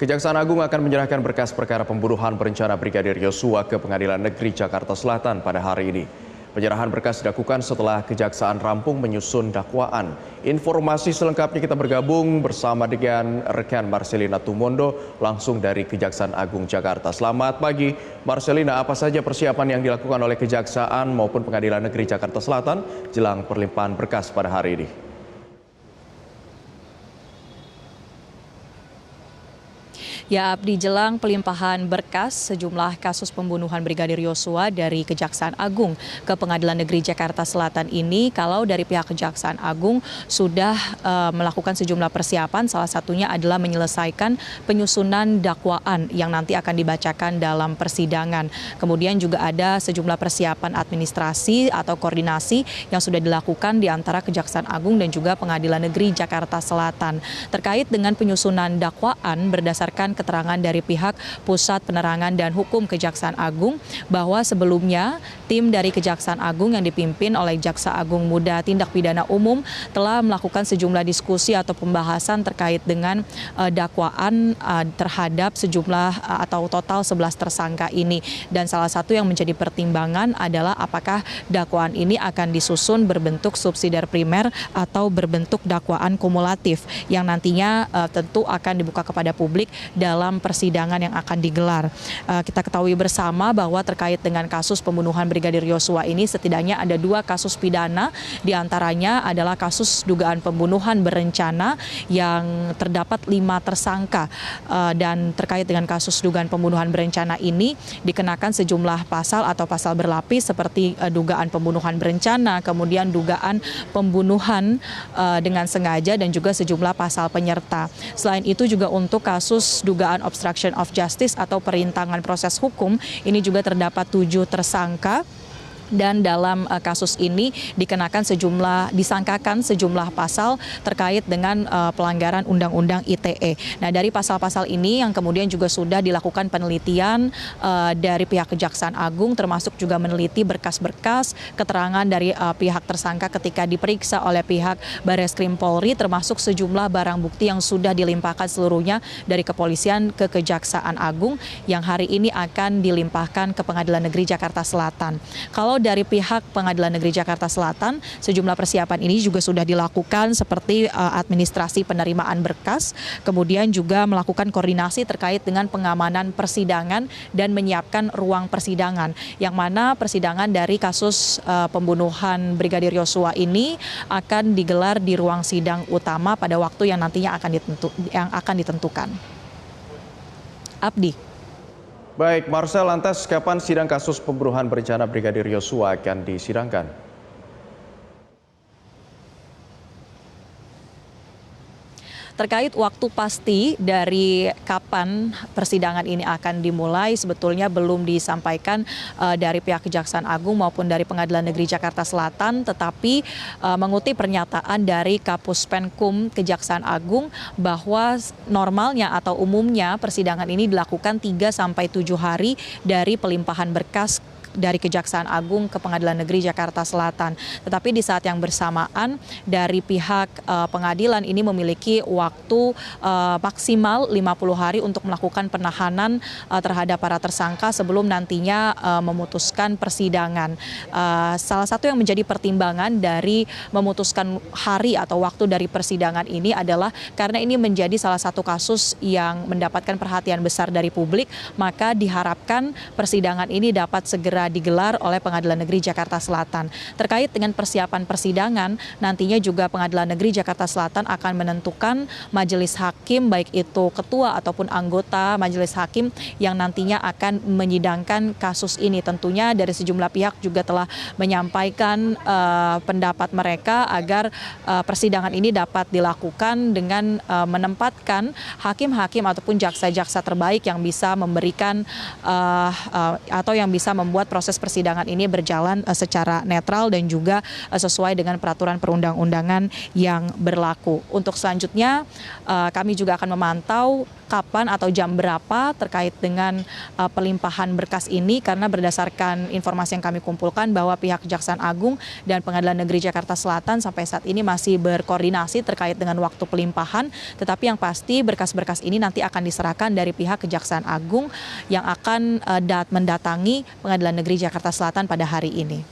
Kejaksaan Agung akan menyerahkan berkas perkara pembunuhan berencana Brigadir Yosua ke Pengadilan Negeri Jakarta Selatan pada hari ini. Penyerahan berkas dilakukan setelah Kejaksaan rampung menyusun dakwaan. Informasi selengkapnya kita bergabung bersama dengan rekan Marcelina Tumondo langsung dari Kejaksaan Agung Jakarta. Selamat pagi Marcelina, apa saja persiapan yang dilakukan oleh Kejaksaan maupun Pengadilan Negeri Jakarta Selatan jelang perlimpahan berkas pada hari ini? Ya, Abdi, jelang pelimpahan berkas sejumlah kasus pembunuhan Brigadir Yosua dari Kejaksaan Agung ke Pengadilan Negeri Jakarta Selatan ini, kalau dari pihak Kejaksaan Agung sudah melakukan sejumlah persiapan, salah satunya adalah menyelesaikan penyusunan dakwaan yang nanti akan dibacakan dalam persidangan. Kemudian juga ada sejumlah persiapan administrasi atau koordinasi yang sudah dilakukan di antara Kejaksaan Agung dan juga Pengadilan Negeri Jakarta Selatan. Terkait dengan penyusunan dakwaan berdasarkan keterangan dari pihak Pusat Penerangan dan Hukum Kejaksaan Agung bahwa sebelumnya tim dari Kejaksaan Agung yang dipimpin oleh Jaksa Agung Muda Tindak Pidana Umum telah melakukan sejumlah diskusi atau pembahasan terkait dengan dakwaan terhadap sejumlah atau total 11 tersangka ini. Dan salah satu yang menjadi pertimbangan adalah apakah dakwaan ini akan disusun berbentuk subsidiar primer atau berbentuk dakwaan kumulatif yang nantinya tentu akan dibuka kepada publik dalam persidangan yang akan digelar. Kita ketahui bersama bahwa terkait dengan kasus pembunuhan Brigadir Yosua ini setidaknya ada 2 kasus pidana, diantaranya adalah kasus dugaan pembunuhan berencana yang terdapat 5 tersangka. Dan terkait dengan kasus dugaan pembunuhan berencana ini dikenakan sejumlah pasal atau pasal berlapis seperti dugaan pembunuhan berencana, kemudian dugaan pembunuhan dengan sengaja dan juga sejumlah pasal penyerta. Selain itu juga untuk kasus dugaan obstruction of justice atau perintangan proses hukum ini juga terdapat 7 tersangka. Dan dalam kasus ini disangkakan sejumlah pasal terkait dengan pelanggaran Undang-Undang ITE. Nah, dari pasal-pasal ini yang kemudian juga sudah dilakukan penelitian dari pihak Kejaksaan Agung, termasuk juga meneliti berkas-berkas keterangan dari pihak tersangka ketika diperiksa oleh pihak Bareskrim Polri, termasuk sejumlah barang bukti yang sudah dilimpahkan seluruhnya dari kepolisian ke Kejaksaan Agung yang hari ini akan dilimpahkan ke Pengadilan Negeri Jakarta Selatan. Kalau dari pihak Pengadilan Negeri Jakarta Selatan, sejumlah persiapan ini juga sudah dilakukan seperti administrasi penerimaan berkas, kemudian juga melakukan koordinasi terkait dengan pengamanan persidangan dan menyiapkan ruang persidangan, yang mana persidangan dari kasus pembunuhan Brigadir Yosua ini akan digelar di ruang sidang utama pada waktu yang nantinya akan ditentukan. Abdi. Baik, Marcel, lantas kapan sidang kasus pembunuhan berencana Brigadir Yosua akan disidangkan? Terkait waktu pasti dari kapan persidangan ini akan dimulai sebetulnya belum disampaikan dari pihak Kejaksaan Agung maupun dari Pengadilan Negeri Jakarta Selatan, tetapi mengutip pernyataan dari Kapus Penkum Kejaksaan Agung bahwa normalnya atau umumnya persidangan ini dilakukan 3 sampai 7 hari dari pelimpahan berkas dari Kejaksaan Agung ke Pengadilan Negeri Jakarta Selatan. Tetapi di saat yang bersamaan dari pihak pengadilan ini memiliki waktu maksimal 50 hari untuk melakukan penahanan terhadap para tersangka sebelum nantinya memutuskan persidangan. Salah satu yang menjadi pertimbangan dari memutuskan hari atau waktu dari persidangan ini adalah karena ini menjadi salah satu kasus yang mendapatkan perhatian besar dari publik, maka diharapkan persidangan ini dapat segera digelar oleh Pengadilan Negeri Jakarta Selatan. Terkait dengan persiapan persidangan, nantinya juga Pengadilan Negeri Jakarta Selatan akan menentukan majelis hakim, baik itu ketua ataupun anggota majelis hakim yang nantinya akan menyidangkan kasus ini. Tentunya dari sejumlah pihak juga telah menyampaikan pendapat mereka agar persidangan ini dapat dilakukan dengan menempatkan hakim-hakim ataupun jaksa-jaksa terbaik yang bisa memberikan atau yang bisa membuat proses persidangan ini berjalan secara netral dan juga sesuai dengan peraturan perundang-undangan yang berlaku. Untuk selanjutnya kami juga akan memantau kapan atau jam berapa terkait dengan pelimpahan berkas ini, karena berdasarkan informasi yang kami kumpulkan bahwa pihak Kejaksaan Agung dan Pengadilan Negeri Jakarta Selatan sampai saat ini masih berkoordinasi terkait dengan waktu pelimpahan, tetapi yang pasti berkas-berkas ini nanti akan diserahkan dari pihak Kejaksaan Agung yang akan mendatangi Pengadilan Negeri Jakarta Selatan pada hari ini.